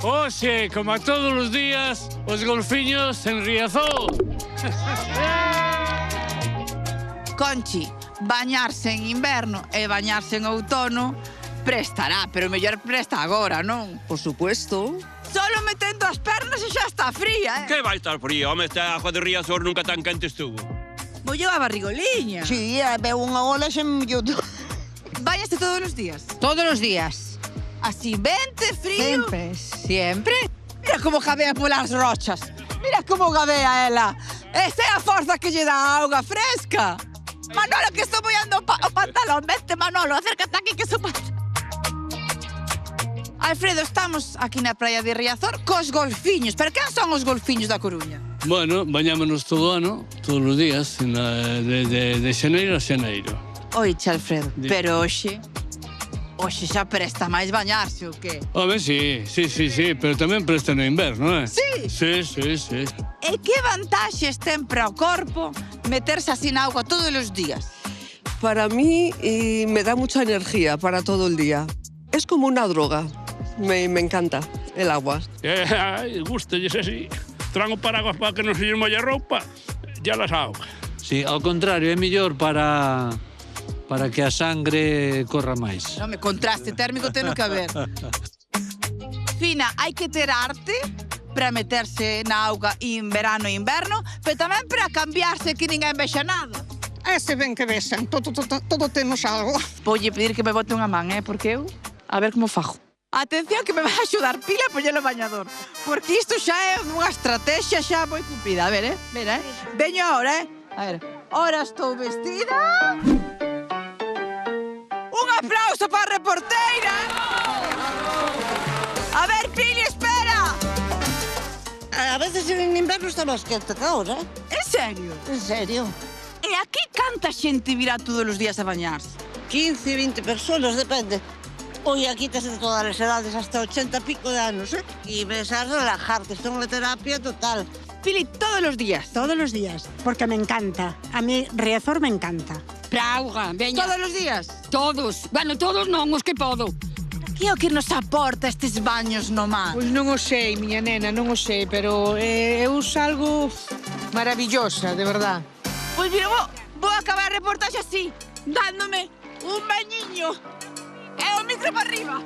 Oxe, como a todos os días, os golfiños en Riazor. Conchi, bañarse en inverno e bañarse en outono prestará, pero mellor presta agora, non? Por supuesto. Solo metendo as pernas e xa está fría, Que vai estar frío? Home, esta agua de Riazor nunca tan quente estuvo. Mollo a barrigoliña. Sí, veo unha ola xe mellor. Báñaste todos os días? Todos los días. Así, vente, frío. Siempre. Mira como gabea polas rochas. Mira como gabea ela. Esa é a forza que lle dá a auga fresca. Manolo, que estou mollando o pantalón. Vente, Manolo, acércate aquí que estou... Alfredo, estamos aquí na praia de Riazor cos golfiños. Pero quen son os golfiños da Coruña? Bueno, bañámonos todo o ano, todos os días, de xaneiro a xaneiro. Oiche, Alfredo, pero hoxe xa presta máis bañarse, o qué? Home, sí, pero tamén presta no inverno, Sí? Sí. E que vantaxes ten para o corpo meterse así na auga todos os días? Para mí me da mucha energía para todo el día. Es como una droga. Me encanta el agua. Ai, gústalles así. Traen o paraguas para que non se lles molle a roupa, ya las auga. Sí, ao contrario, é mellor para que a sangre corra máis. Non me contraste térmico ten que haber. Fina, hai que ter arte para meterse na auga en verano e inverno, pero tamén para cambiarse que ninguén vexa nada. Se ven que vexan, todo temos algo. Voulle pedir que me bote unha man, porque eu a ver como fajo. Atención que me vai axudar pila a poñer o bañador, porque isto xa é unha estrategia xa moi cupida. A ver, mira, veño ahora, A ver, ahora estou vestida. Un aplauso para a reporteira. A ver, Pili, espera. A veces en inverno está máis quente que ahora. En serio? En serio. E aquí canta xente virá todos os días a bañarse? 15, 20 personas, depende. Hoy aquí tes de todas as edades, hasta 80 pico de anos, E ves a relajarte, isto é unha terapia total. Pili, todos los días. Todos los días, porque me encanta. A mí Riazor me encanta. Pra auga, veña. Todos los días. Todos. Bueno, todos non, os que podo. Que é o que nos aporta estes baños no mar? Pois non o sei, miña nena, non o sei, pero eu salgo maravillosa, de verdad. Pois mira, vou acabar a reportaxe así, dándome un bañiño. E o micro para arriba.